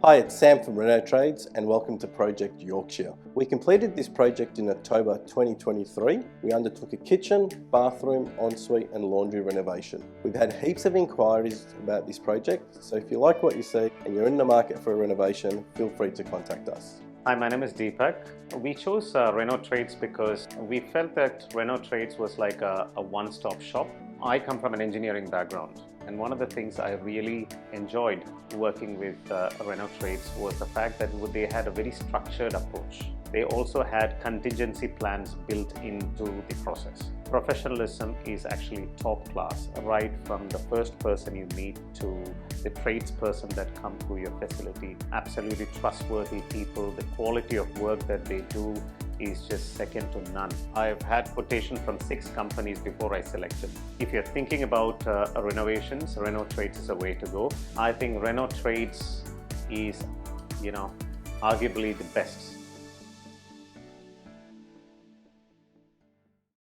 Hi, it's Sam from Reno Trades and welcome to Project Yorkshire. We completed this project in October 2023. We undertook a kitchen, bathroom, ensuite and laundry renovation. We've had heaps of inquiries about this project, so if you like what you see and you're in the market for a renovation, feel free to contact us. Hi, my name is Deepak. We chose Reno Trades because we felt that Reno Trades was like a one-stop shop. I come from an engineering background, and one of the things I really enjoyed working with Reno Trades was the fact that they had a very structured approach. They also had contingency plans built into the process. Professionalism is actually top class, right from the first person you meet to the tradesperson that come through your facility. Absolutely trustworthy people. The quality of work that they do is just second to none. I've had quotation from 6 companies before I selected. If you're thinking about renovations, Reno Trades is a way to go. I think Reno Trades is, arguably the best.